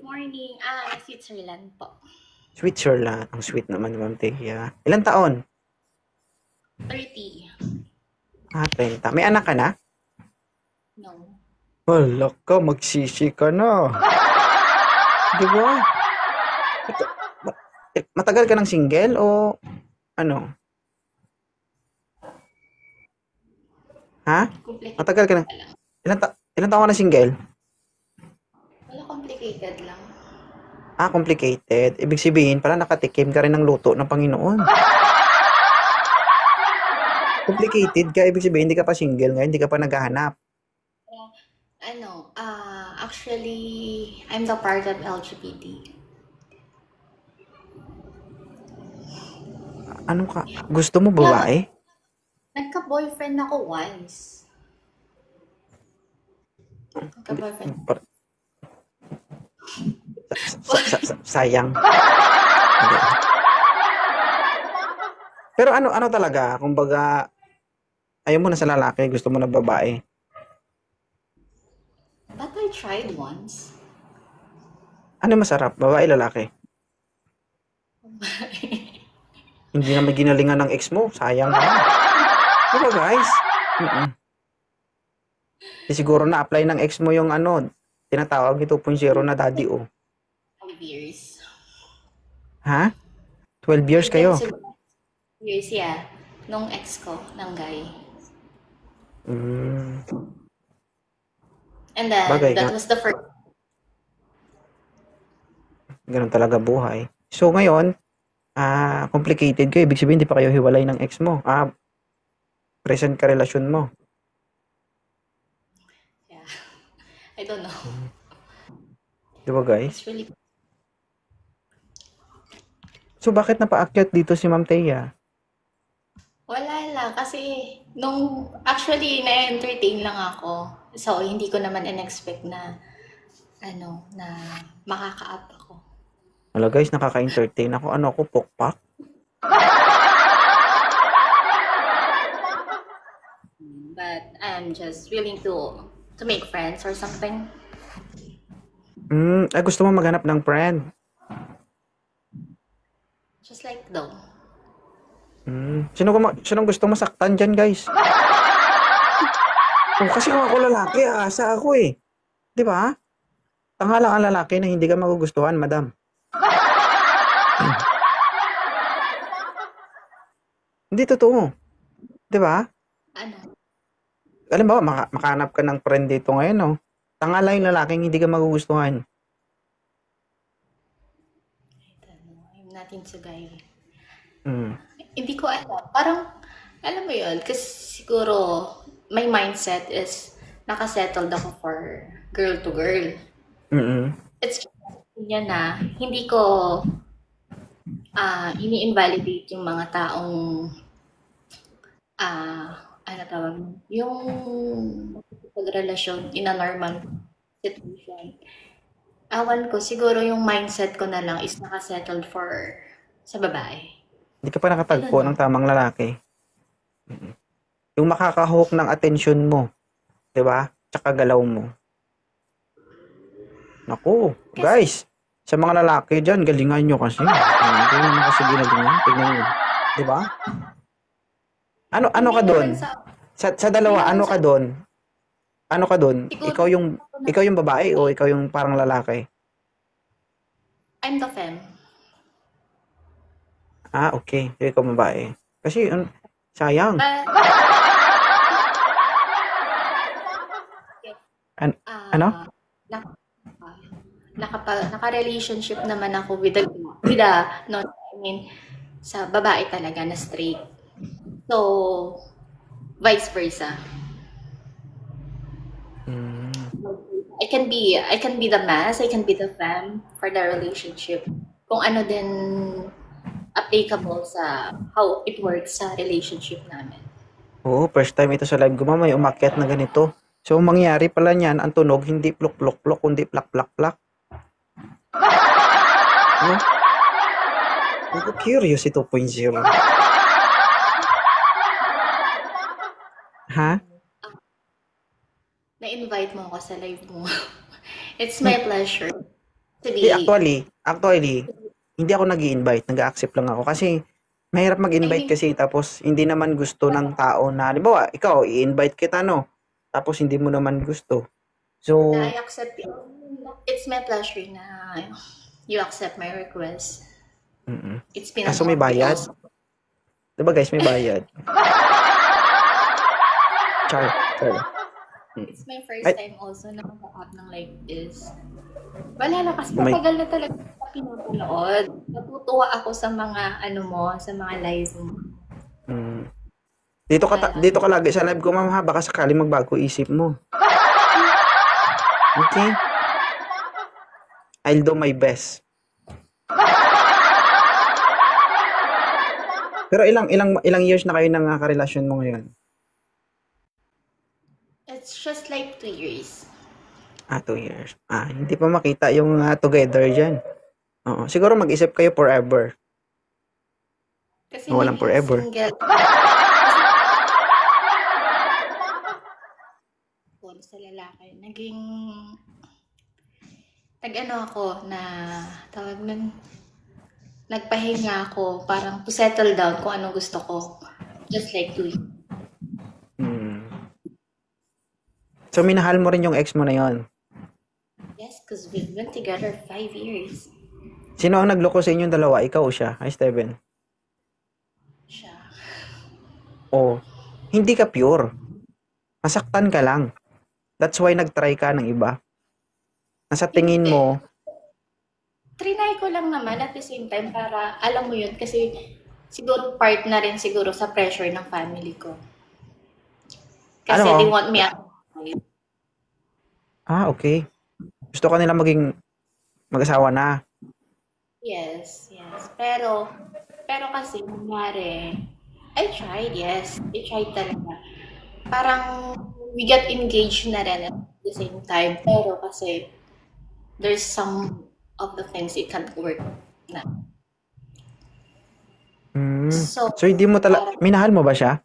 Morning. Switzerland po. Switzerland. Ang sweet naman ni Ma'am Thea. Ilang taon? 30. 30. May anak ka na? No. Hala ka, magsisi ka na. Di ba? Matagal ka ng single o ano? Ha? Complicated Matagal ka na? lang. Ilang taon ka na single? Wala complicated lang. Complicated. Ibig sabihin, pala nakatikim ka rin ng luto ng Panginoon. Complicated ka, ibig sabihin, hindi ka pa single ngayon, hindi ka pa naghahanap. Actually, I'm the part of LGBT. Ano ka? Gusto mo Yeah, babae? nagka-boyfriend ako once. Nagka-boyfriend. Par- sayang. Hindi. Pero ano talaga, kumbaga, ayaw mo na sa lalaki, gusto mo na babae. But I tried once. Ano masarap, babae, lalaki? Hindi na may ginalingan ng ex mo, sayang naman. Diba guys? Mm-mm. Siguro na-apply ng ex mo yung tinatawag ni 2.0 na daddy o. 5 years. Ha? 12 years Hanggang kayo? sa years, yeah. Nung ex ko, ng guy. Mm, And then, bagay, that was the first. ganun talaga buhay. So ngayon, complicated kayo, ibig sabihin hindi pa kayo hiwalay ng ex mo. Present ka relasyon mo. Yeah. I don't know. Diba guys? It's really. So bakit napaakyat dito si Ma'am Thea? Wala lang. Kasi, actually, na-entertain lang ako. So, hindi ko naman in-expect na, na makaka-up ako. Wala guys, nakaka-entertain ako. Ano ako, pokpak? But, I'm just willing to make friends or something. Gusto mo maghanap ng friend? Just like though. Sinong gusto mo saktan dyan guys? Kasi kung ako lalaki, asa ako eh. Di ba? Tanga lang ang lalaki na hindi ka magugustuhan, madam. Hindi totoo. Di ba? Ano? Alam ba, makahanap ka ng friend dito ngayon, no? Tanga lang yung lalaking hindi ka magugustuhan. I don't know. I'm not into guy. Mm. Hindi ko alam. Parang, alam mo yun, kasi siguro, my mindset is, nakasettled ako for girl to girl. Mm-mm. It's just niya na, hindi ko ini-invalidate yung mga taong ano tawag mo, yung pagrelasyon in a normal situation. Awan ko, siguro yung mindset ko na lang is nakasettled for sa babae. Hindi ka pa I don't nakatagpo ng know. tamang lalaki. Yung makakahawak ng atensyon mo. Di ba? Tsaka galaw mo. Naku, Kasi, guys. Sa mga lalaki dyan, galingan nyo kasi. Hindi naman kasi ginalingan. Tignan nyo. Di ba? Ano hindi ka doon? naman sa, Sa hindi dalawa, naman ano sa, ka doon? Ano ka doon? siguro, Ikaw yung babae o ikaw yung parang lalaki? I'm the femme. Okay. Ikaw babae. Kasi, sayang. But, An- ano? ah, nak- naka-relationship naman ako no, I mean, sa babae talaga na straight. So, vice versa. Mm, I can be the mas, I can be the femme for the relationship. Kung ano din applicable sa how it works sa relationship namin. Oo, first time ito sa live ko, may umakyat na ganito. So, ang mangyari pala niyan, ang tunog, hindi plok-plok-plok, kundi plak-plak-plak. No? Ako curious ito 2.0. Ha? Na-invite mo ako sa live mo. It's my pleasure. Actually, hindi ako nag-i-invite, nag-a-accept lang ako kasi mahirap I mag-invite mean, kasi tapos hindi naman gusto ng tao na, halimbawa, ikaw, i-invite kita, no? Tapos hindi mo naman gusto. So, I accept it. It's my pleasure na you accept my request. mm. It's been an Kaso may honor bayad. also. Diba guys, may bayad. Char, char. Mm. It's my first Ay, time also na mag-app ng like this. Wala na kasi may, matagal na talaga kita pinapanood. Natutuwa ako sa mga ano mo, sa mga lives mo. mm. Kaya, Dito ka lagi sa live ko, ma'am, ha? Baka sakali magbago isip mo. Okay? I'll do my best. Pero ilang years na kayo nang karelasyon mo ngayon? it's just like 2 years. 2 years. Hindi pa makita yung together dyan. Oo. Siguro mag-isip kayo forever. Kasi Walang naging forever. single ako sa lalaki. Nag-ano ako na, tawag nun, nagpahinga ako parang to settle down kung anong gusto ko. Just like 2 years. Hmm. So, minahal mo rin yung ex mo na yon. Yes, because we've been together 5 years. Sino ang nagloko sa inyong dalawa? Ikaw o siya? Ay, Steven. Siya. O, hindi ka pure. Nasaktan ka lang. That's why nag-try ka ng iba. Nasa tingin Hindi. mo, Trinay ko lang naman at the same time para alam mo yun kasi siguro part na rin siguro sa pressure ng family ko. Kasi ano, they want me out. okay. Gusto ka nila maging mag-asawa na. Yes, yes. Pero kasi nangyari, I tried, yes. I tried talaga. Parang we got engaged na rin at the same time. Pero kasi there's some of the things it can't work na. So, So, hindi mo parang, minahal mo ba siya?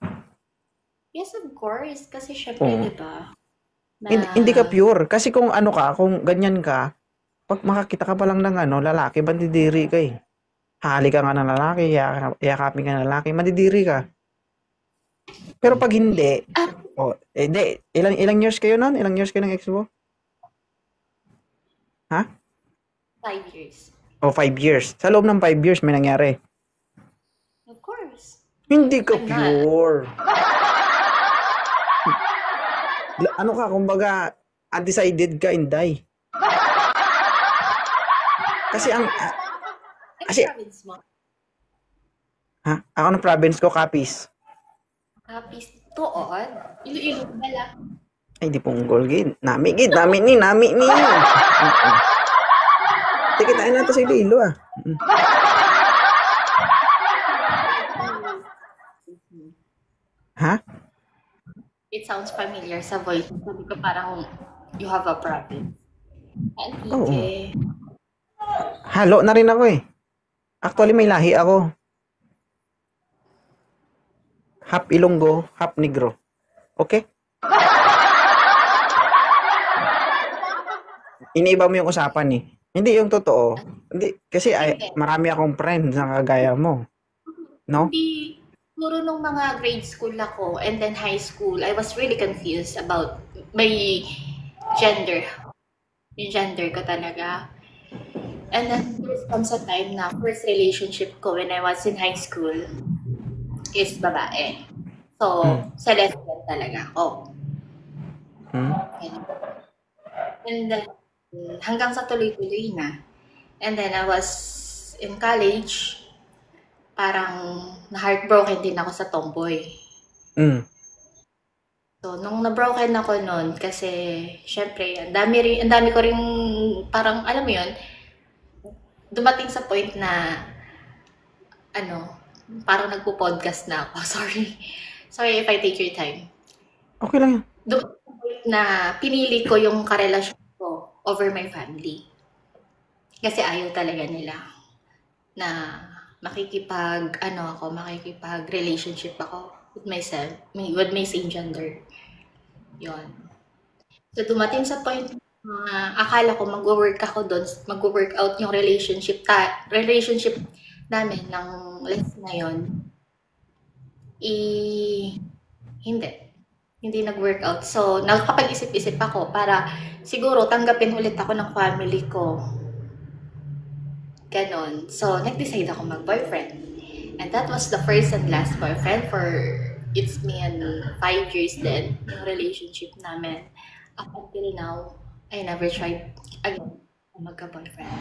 yes, of course. Kasi syempre, Oo. di ba, na, Hindi ka pure. Kasi kung ano ka, kung ganyan ka, pag makakita ka pa lang ng lalaki, mandidiri ka eh. Hali ka nga ng lalaki, yakapin ka ng lalaki, mandidiri ka. Pero pag hindi, ah, ilang years kayo nun? Ilang years kayo ng ex mo? Ha? 5 years. 5 years. Sa loob ng 5 years, may nangyari. Of course. Hindi ka I'm not. pure. Ano ka, kumbaga, undecided ka, Inday. Kasi Ano kasi, province mo? ako ng province ko, Capiz. Kapis. Tuon? Iloilo bala. Ay, di punggol, gid. Nami ni. Sige, tayo natin sa Iloilo, Ha? It sounds familiar sa voice. Sabi ko parang you have a province. Oo. Antique. Halo na rin ako eh. Actually, may lahi ako. Half Ilonggo, half Negro. Okay? Iniiba mo yung usapan eh. Hindi yung totoo. Hindi, kasi marami akong friends na kagaya mo. No? Hindi, puro nung mga grade school ako and then high school, I was really confused about my gender. Yung gender ko talaga. And then there comes a time na first relationship ko when I was in high school is babae. So, sa lesbian talaga ako. And then, hanggang sa tuloy-tuloy na. And then, I was in college, parang na-heartbroken din ako sa tomboy. So, nung na-broken ako nun, kasi, syempre, ang dami ko rin, parang, alam mo yun, dumating sa point na, parang nagpo-podcast na ako. Sorry if I take your time. Okay lang yan. Dumating sa point na pinili ko yung karelasyon ko over my family. Kasi ayaw talaga nila na makikipag-relationship ako with myself, with my same gender. Yon. So, dumating sa point Akala ko magwo-work ako do'n, magwo-workout yung relationship namin ng last na yun, hindi. Hindi nag-workout. So, nakapag-isip-isip ako para siguro tanggapin ulit ako ng family ko. Ganon. So, nag-decide ako mag-boyfriend. And that was the first and last boyfriend for it's been 5 years then yung relationship namin. Up until now, I never tried again magka-boyfriend.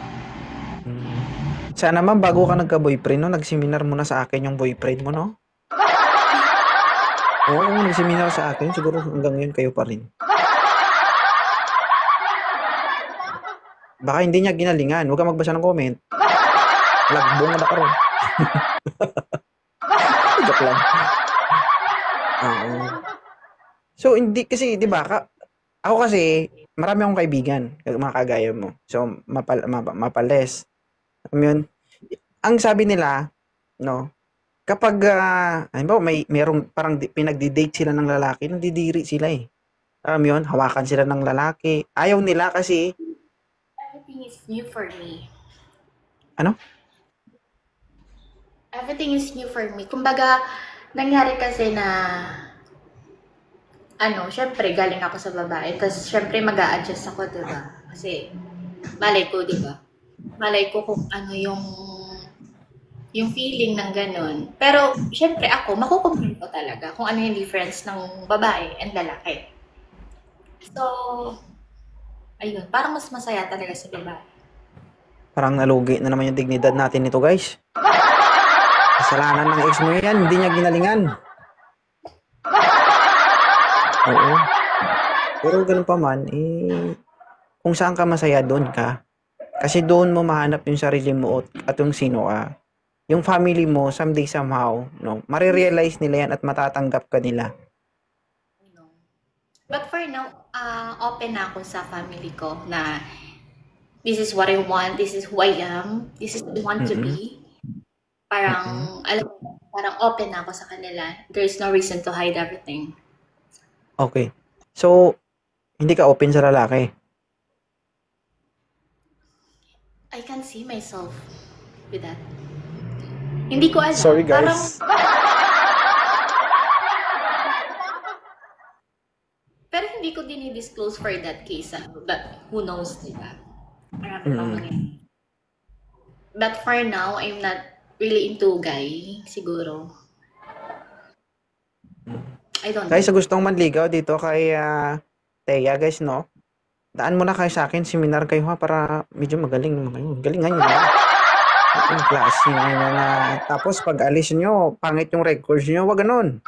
Sana naman bago ka nagka-boyfriend, no, nagseminar mo na sa akin yung boyfriend mo, no? Oo, nagseminar sa akin. Siguro hanggang ngayon kayo pa rin. Baka hindi niya ginalingan. Huwag kang magbasa ng comment. Lagbong na karon. Joke lang. Oo. So, hindi kasi, di ba, ako kasi, marami akong kaibigan, mga kagaya mo. So, mapales. Alam mo yun? Ang sabi nila, no, kapag, merong parang pinagdi-date sila ng lalaki, nandidiri sila eh. Alam mo yun? Hawakan sila ng lalaki. Ayaw nila kasi, Everything is new for me. ano? Everything is new for me. Kumbaga, nangyari kasi na syempre galing ako sa babae. Tapos syempre mag-a-adjust ako, diba? Kasi malay ko, diba? Malay ko kung ano yung feeling ng ganun. Pero syempre ako, makukumpare ko talaga kung ano yung difference ng babae and lalaki. So, ayun, parang mas masaya talaga sa babae. Parang nalugi na naman yung dignidad natin nito, guys. Kasalanan ng ex mo yan, hindi niya ginalingan. Oo. Pero ganun pa man, kung saan ka masaya, doon ka. Kasi doon mo mahanap yung sarili mo at yung sino ka. Yung family mo, someday somehow, no, marirealize nila yan at matatanggap ka nila. But for now, open na ako sa family ko na this is what I want, this is who I am, this is who I want to be. Parang, alam mo, parang open na ako sa kanila. There's no reason to hide everything. Okay. So, hindi ka open sa lalaki? I can see myself with that. Hindi ko alam. Sorry, guys. Pero hindi ko din i-disclose for that case. But who knows, diba? Marami pang mangyayari. But for now, I'm not really into guy, siguro. I don't know. Guys, sa gustong manligaw dito kay Thea, guys, no? Daan mo na kayo sa akin, seminar kayo ha, para medyo magaling naman kayo. Galingan nyo na. Yung klase na tapos pag alis nyo, pangit yung records nyo, wag ganun.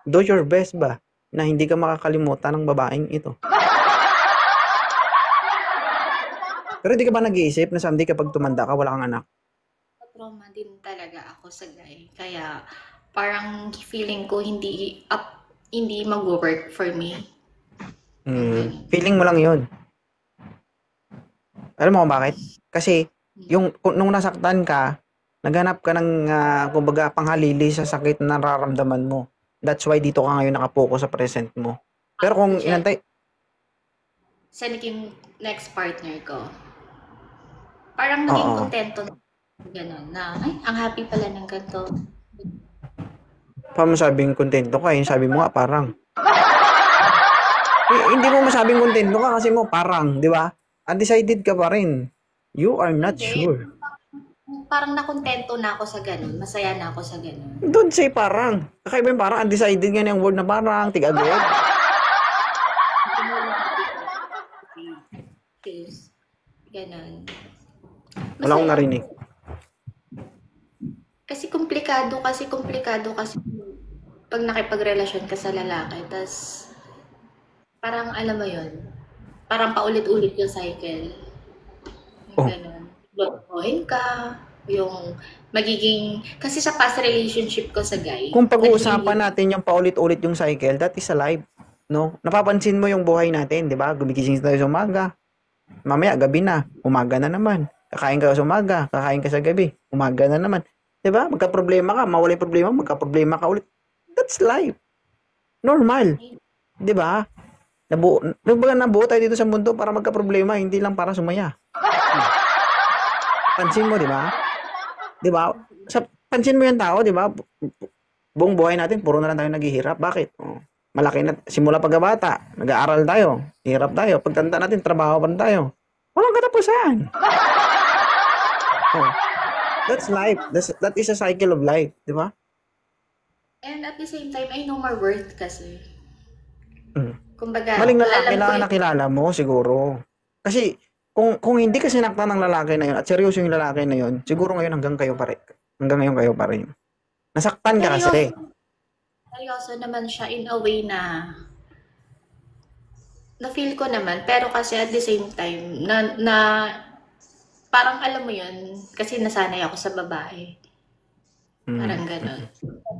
Do your best ba na hindi ka makakalimutan ng babaeng ito. Pero di ka ba nag-iisip na someday kapag tumanda ka, wala kang anak? Trauma din talaga ako sa guy. Kaya parang feeling ko hindi mag-work for me. Feeling mo lang yun. Alam mo kung bakit? Kasi nung nasaktan ka, naghanap ka ng kumbaga panghalili sa sakit na nararamdaman mo. That's why dito ka ngayon nakapokus sa present mo. Pero kung inantay... Sa naging next partner ko, parang naging kontento na gano'n na, ay, ang happy pala ng ganito. Paano masabing kontento ka? Yung sabi mo nga, parang. Hindi mo masabing kontento ka kasi mo parang, di ba? Undecided ka pa rin. You are not sure. Parang nakontento na ako sa ganun. Masaya na ako sa ganun. Don't say parang. Kakaiba yung parang. Undecided nga yung word na parang. Tig-agad. Ganun. Wala akong narinig. Kasi komplikado kasi pag nakipagrelasyon ka sa lalaki, tas parang alam mo yun, parang paulit-ulit yung cycle. Yung ganun. Lokohin ka, yung magiging, kasi sa past relationship ko sa guy. Kung pag-uusapan natin yung paulit-ulit yung cycle, that is a life. No? Napapansin mo yung buhay natin, di ba? Gumigising tayo sa umaga. Mamaya, gabi na. Umaga na naman. Kakain ka sa umaga. Kakain ka sa gabi. Umaga na naman. Di ba? Magka-problema ka. Mawala yung problema. Magka-problema ka ulit. That's life. Normal. 'Di ba? Nabuo tayo dito sa mundo para magka-problema, hindi lang para sumaya. Hmm. Pansin mo, 'di ba? 'Di ba? Pansin mo 'yung tao, 'di ba? Buong buhay natin puro na lang tayo naghihirap. Bakit? Oh, malaki na simula pagkabata, nag-aaral tayo, hirap tayo. Pagtanda natin, trabaho pa rin tayo. Walang katapusan. Oh, that's life. That is a cycle of life, 'di ba? And at the same time, I know my worth kasi. Mm. Kumbaga, Maling lalaki alam ko lang yung nakilala mo siguro. Kasi kung hindi ka sinaktan ng lalaki na 'yon at seryoso yung lalaki na 'yon, siguro ngayon hanggang kayo pa rin. Hanggang ngayon kayo pa rin. Nasaktan ka kasi. seryoso naman siya in a way na feel ko naman, pero kasi at the same time, na parang alam mo yun, kasi nasanay ako sa babae. Parang Mm. gano'n.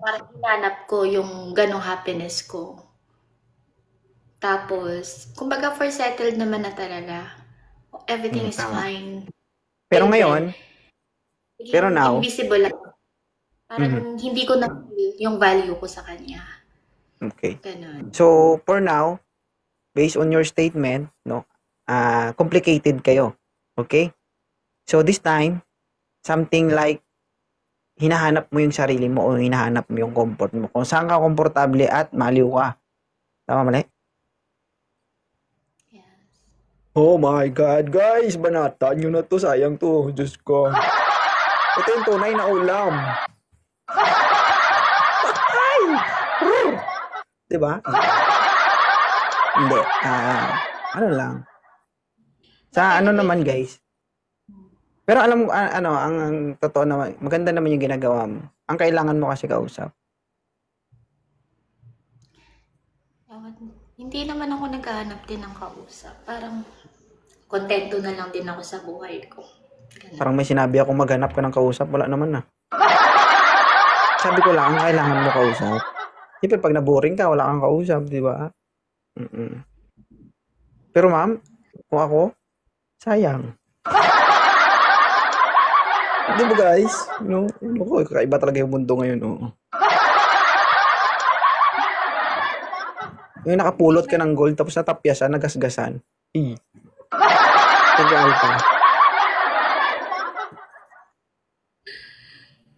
Parang hinanap ko yung ganong happiness ko. Tapos, kumbaga for settled naman na talaga. Everything is Tama. fine. Pero Till ngayon, then, pero naging now, invisible ako. Parang mhm, hindi ko na-feel yung value ko sa kanya. okay. Ganon. So, for now, based on your statement, no, complicated kayo. Okay? So, this time, something like, hinahanap mo yung sarili mo o hinahanap mo yung comfort mo. Kung saan ka komportable at maliw ka. Tama mali? Yeah. Oh my God, guys, banatan nyo na to, sayang to, Diyos ko. Ito yung tunay na ulam. Ay! Diba? Hindi, ano lang. Sa ano naman, guys. Pero alam mo, ano, ang totoo naman, maganda naman yung ginagawa mo. Ang kailangan mo kasi kausap. Hindi naman ako naghahanap din ng kausap. Parang kontento na lang din ako sa buhay ko. Ganun. Parang may sinabi ako maghanap ka ng kausap, wala naman na. Sabi ko lang, ang kailangan mo kausap. Siyempre, pag naboring ka, wala kang kausap, di ba? Mm-mm. Pero ma'am, kung ako, sayang. Di ba guys? No, ako, kakaiba talaga yung mundo ngayon. Oo. Yung nakapulot ka ng gold, tapos natapyasan, nagasgasan. Tagal pa.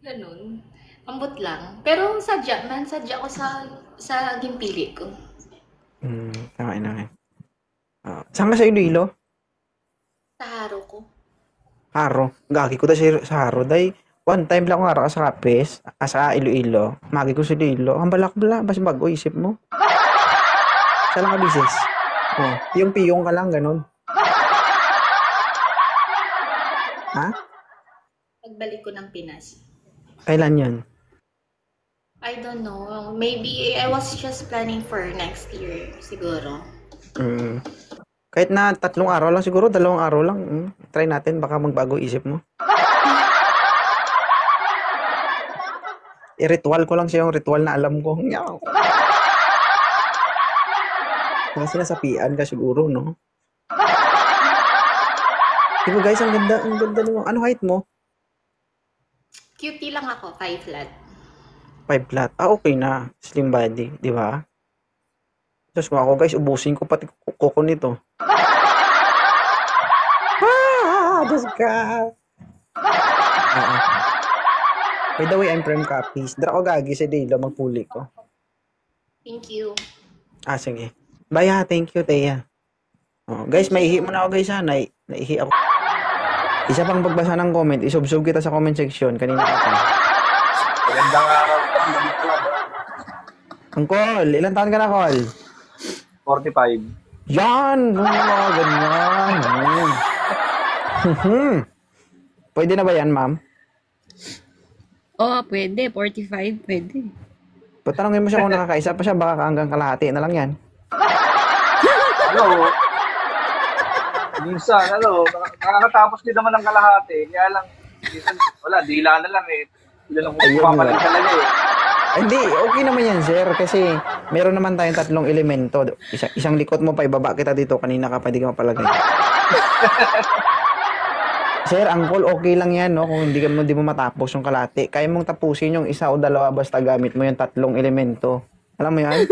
Ganun. Ambot lang. Pero sadya ko sa gimpili ko. Tama na. Saan ka sa Iloilo? Sa haro ko. Haro. Gagi ko sa Haro. Day, one time lang ako nga sa Kapes, sa Iloilo. Magi ko sa Iloilo. Ang balak-bala. Bas bago isip mo. Sa lang ka bisis. Oh, piyong ka lang, ganun. Ha? Pagbalik ko ng Pinas. Kailan yun? I don't know. Maybe I was just planning for next year. Siguro. Kahit na 3 araw lang, siguro 2 araw lang. Try natin, baka magbago isip mo. I-ritual ko lang siya yung ritual na alam ko. Baka sinasapian ka siguro, no? Diba guys, ang ganda mo. Ano height mo? Cutie lang ako. 5 flat. 5 flat. Okay na. Slim body, di ba? Diyos ko ako guys, ubusin ko pati kuko nito. Diyos ka. By the way, I'm from Capiz. Dara ko gagi sa Dilo, magpuli ko. Thank you. Sige. Bye ha, thank you, Teya. Guys, maihi mo na ako guys ha. Naihi ako. Isa pang pagbasa ng comment, isubsub kita sa comment section. Kanina ka pa. Magandang araw po. Ang Col, ilan taon ka na, Col? 45. Yan! Ganyan. Pwede na ba yan, ma'am? Oo, pwede. 45, pwede. Patanungin mo siya kung nakakaisa pa siya, baka hanggang kalahati na lang yan. Ano? Minsan, nakakatapos din naman ng kalahati. Kaya lang, minsan, wala, dila na lang eh. Dila lang Ayun, pumapalit talaga eh. Hindi, okay naman yan, sir. Kasi meron naman tayong 3 elemento. Isang likot mo pa, ibaba kita dito. Kanina ka pa, di ka mapalagay. Sir, angkol, okay lang yan, no? Kung hindi mo matapos yung kalahati. Kaya mong tapusin yung 1 o 2 basta gamit mo yung 3 elemento. Alam mo yan?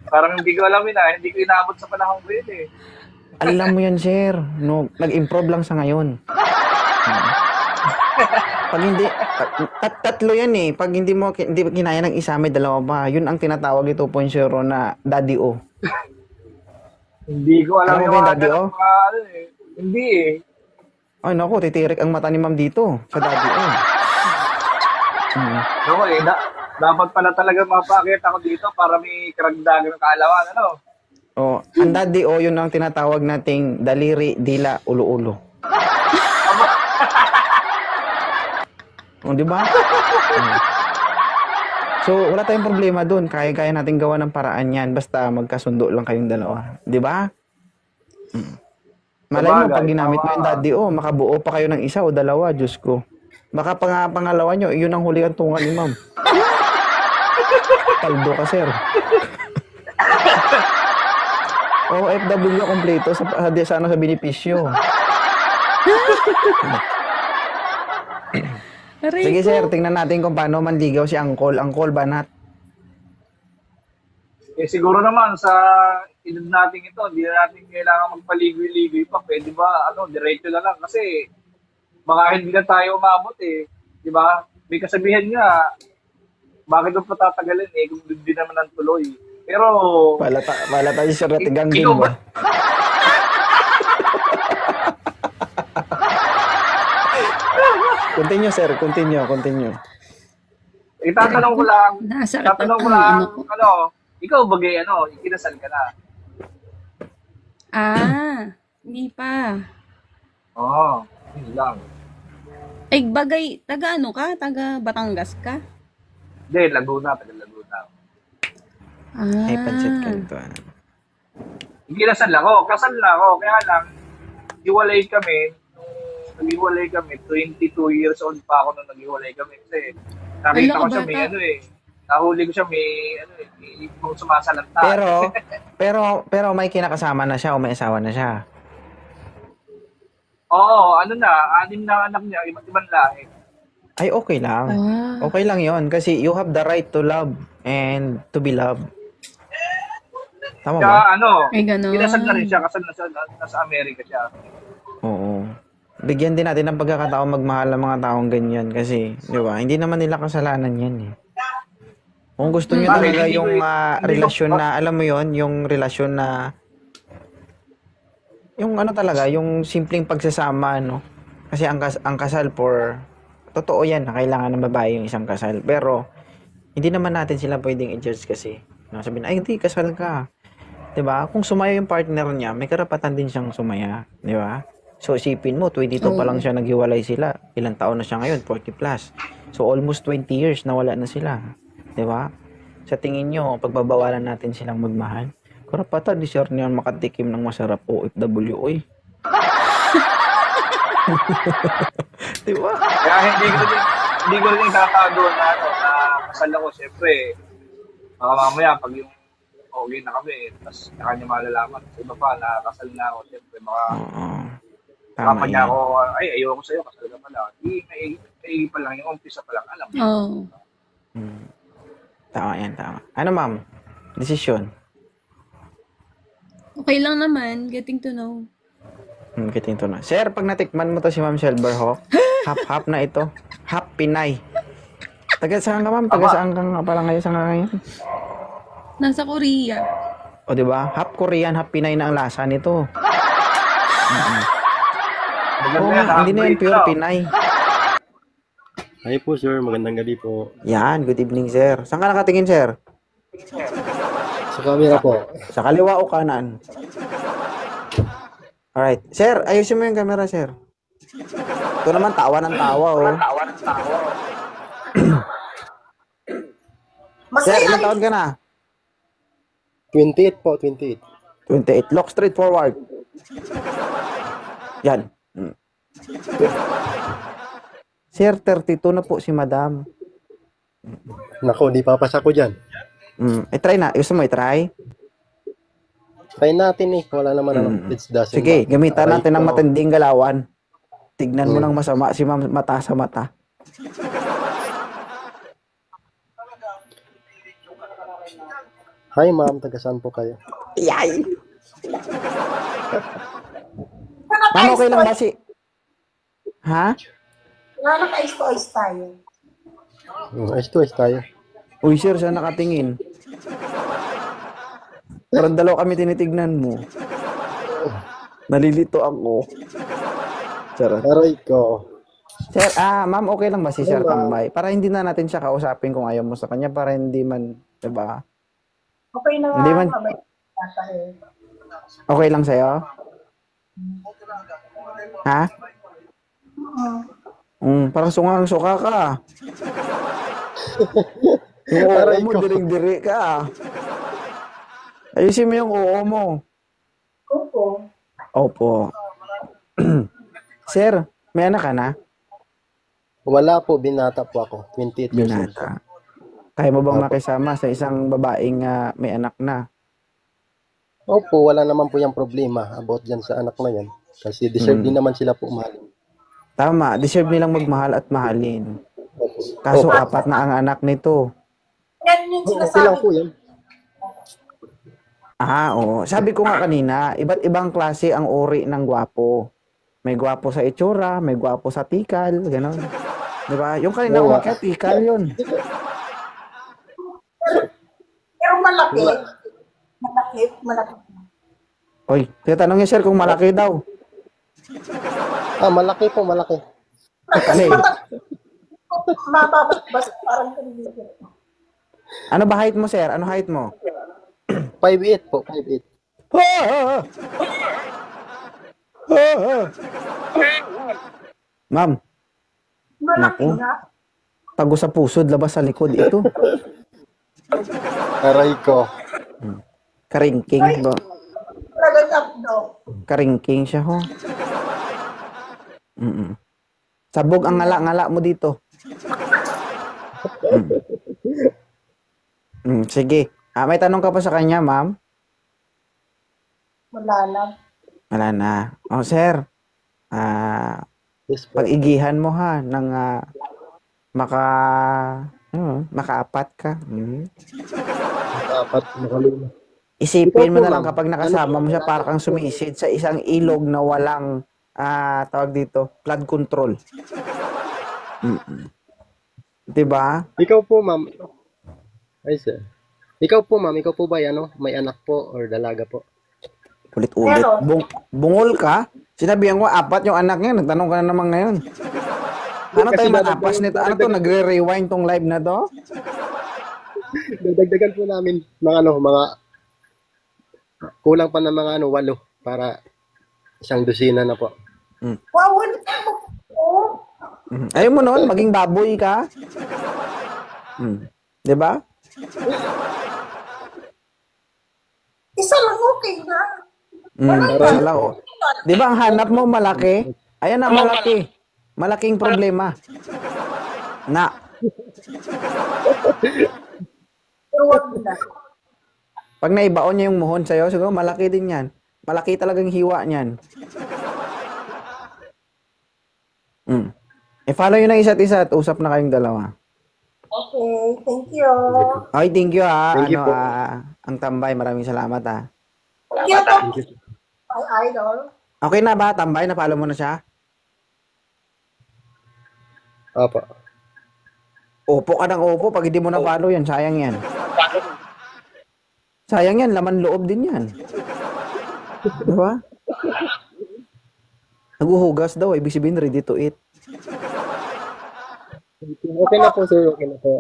Parang hindi ko alam yun hindi ko inabot sa panahon ko yun eh. Alam mo yan, sir. No, nag-improve lang sa ngayon. Pag hindi, tatlo yan eh. Pag hindi kinaya ng isa, may dalawa pa. Yun ang tinatawag ni 2.0 na Daddy O. Hindi ko alam Alam mo yung ba yung mga Daddy O? ganun, mga ano eh. Hindi eh. Ay, naku, titirik ang mata ni ma'am dito sa Daddy O. Naku eh, dapat pala talaga mapakita ako dito para may karagdagan ng kaalaman, ano? Oh, ang Daddy O, yun ang tinatawag nating daliri, dila, ulo-ulo. O, di ba? So, wala tayong problema doon. Kaya-kaya natin gawa ng paraan yan. Basta magkasundo lang kayong dalawa. Di ba? Malay mo, pag ginamit mo yung Daddy O, makabuo pa kayo ng isa o dalawa, Diyos ko. Baka pangalawa nyo, yun ang huli ang tungan ni ma'am. Paldo ka, sir. OFW kompleto sa benepisyo. Sige, sir, tingnan natin kung paano manligaw si Angkol. Angkol, banat. Eh siguro naman sa edad natin ito, hindi na natin kailangan magpaligoy-ligoy pa. Pwede ba, diretso na lang kasi baka hindi na tayo umabot eh. Di ba? May kasabihan nga, bakit mo patatagalin eh kung hindi naman ang tuloy. Pero Wala tayo sir na tigang din ikaw ba? Continue, sir. Continue. Itatanong ko lang, Nasa ikaw bagay ikinasal ka na. Hindi pa. Oo, yun lang. Ay, bagay, taga ano ka? Taga Batangas ka? Hindi, Laguna, taga Laguna. Ay, pansit ka nito. Ikinasal ako, kasal na ako, kaya lang, naghiwalay kami, 22 years old pa ako nung naghiwalay kami. Kasi nakita ko siya nahuli ko siya may sumasalanta. Pero may kinakasama na siya o may asawa na siya? Oo, 6 na anak niya, iba't ibang lahi. Ay, okay lang. Okay lang yon kasi you have the right to love and to be loved. Tama ba? Kaya Ay, ganun. kinasal na rin siya, kasal na siya, nasa Amerika siya. Oo. Bigyan din natin ng pagkakataon magmahal ng mga taong ganyan kasi, di ba? Hindi naman nila kasalanan yan eh. Kung gusto niyo talaga yung relasyon na, alam mo yon, yung relasyon na yung talaga, yung simpleng pagsasama, no? Kasi ang kasal totoo yan, na kailangan ng babae yung isang kasal. Pero, hindi naman natin sila pwedeng i-judge kasi. Sabihin, ay hindi, kasal ka. Diba? Kung sumaya yung partner niya, may karapatan din siyang sumaya. Diba? So, isipin mo, 22 pa lang siya naghiwalay sila. Ilang taon na siya ngayon? 40 plus. So, almost 20 years na wala na sila. Diba? Sa tingin nyo, pagbabawalan natin silang magmahal, karapatan di siya niyan makatikim ng masarap OFW, oy. Diba? Kaya hindi ko rin tatago na kasal ako. Siyempre, mamaya pag yung okay na kami, tapos na kanya malalaman. Iba pa, nakakasal na ako. Siyempre, Tama niya yan. ako, ay, ayoko sa'yo, kasal ka pala. May pa lang, yung umpisa pa lang, alam mo. Tama yan, tama. Ano, ma'am? Desisyon? Okay lang naman, getting to know. Getting to na. Sir, pag natikman mo to si Ma'am Shelberhawk, half na ito. Half Pinay. Taga saan ka, ma'am? Taga saan ka nga pala ngayon? Saan ka ngayon? Nasa Korea. O, di ba? Half Korean, half Pinay na ang lasa nito. Hindi na yan pure Pinay. Hi po sir, magandang gabi po. Yan, good evening, sir. Saan ka nakatingin, sir? Sa camera po. Sa kaliwa o kanan? Alright. Sir, ayusin mo yung camera, sir. Ito naman, tawa ng tawa, oh. Sir, ilang taon ka na? 28 po, 28. 28. Lock straight forward. Yan. Sir, 32 na po si madam. Nako, di papasa ko dyan. I-try na. Gusto mo i-try? Try natin eh. Wala naman It doesn't Sige, matter. gamitan natin ng Right, matinding galawan. Tignan mo ng masama si ma'am mata sa mata. Hi ma'am, taga saan po kayo? Yay! Ma'am, okay lang ba si... Ha? Naka-ice to ice tayo. Ice to ice tayo. Uy, sir, saan nakatingin? Parang dalawa kami tinitignan mo. Nalilito ako. Charot. Aray ko. Sir, ma'am, okay lang ba si Sir Ma'am. Tambay? Para hindi na natin siya kausapin kung ayaw mo sa kanya, para hindi man, diba? Okay na nga. Hindi man- May tatahe. Okay lang sa'yo? Ha? Parang sungang-suka ka. Yung oo Aray mo, ko. diring-diri ka. Ayusin mo yung oo mo. Opo. Opo. Sir, may anak ka na? Wala po, binata po ako. 28 years old. Binata. Kaya mo bang Opo. makisama sa isang babaeng may anak na? Opo, wala naman po yung problema about dyan sa anak na yan. Kasi deserve din naman sila po mahalin. Tama, deserve nilang magmahal at mahalin. Kaso Opo. 4 na ang anak nito. Yan yung Okay lang sinasabi. po yan. Oo. Sabi ko nga kanina, iba't ibang klase ang uri ng gwapo. May gwapo sa itsura, may gwapo sa tikal, gano'n. Di ba? Yung kanina Oo. umakyat, tikal yun. Pero malaki. Malaki. Oy, tinatanong niya sir kung malaki daw. Malaki po, malaki. Ano eh? Mababas parang kanina. Ano ba height mo sir? Ano height mo? 5'8 po, 5'8. Ma'am, Malaki Naku. nga. tago sa pusod, labas sa likod ito. Aray ko. Karingking ba? Talagang abdo. Karingking siya ho. Sabog ang ngala-ngala mo dito. Sige. May tanong ka pa sa kanya, ma'am? Wala lang. Wala na. Oh, sir. Yes po. Pag-igihan mo ha ng makaapat ka. Dapat makalima. Isipin mo Ikaw po, na lang ma'am. kapag nakasama mo siya, para kang sumisid sa isang ilog na walang tawag dito, flood control. Diba? Ikaw po, ma'am. Ay, sir. Ikaw po, ma'am. Ikaw po ba, may anak po or dalaga po? Ulit-ulit. Pero- Bungol ka? Sinabihan ko, 4 yung anak niya. Nagtanong ka na naman ngayon. Ano Kasi tayo dadagdagan- matapas nito? Ano to? Nagre-rewind tong live na to? Dagdagan po namin mga kulang pa ng mga 8 para isang dosina na po. Wow, wala mo. Ayaw mo noon, maging baboy ka. Diba? Isa lang okay na. Sala, oh. Diba ang hanap mo malaki? Ayan na, malaki. Malaking problema. Na. Pero wag na. Pag naibaon niya yung muhon sa'yo, siguro malaki din yan. Malaki talagang hiwa niyan. I-follow yun ng isa't isa at usap na kayong dalawa. Okay, thank you. Okay, thank you ha. Thank you po. Ang tambay, maraming salamat ha. Thank you to my idol. Okay na ba, tambay? Napalo mo na siya? Opo. Opo ka ng opo. Pag hindi mo napalo yan, sayang yan. Sayang yan, laman loob din yan. Diba? Naguhugas daw, ibig sabihin ready to eat. Okay na po, sir. Okay na po.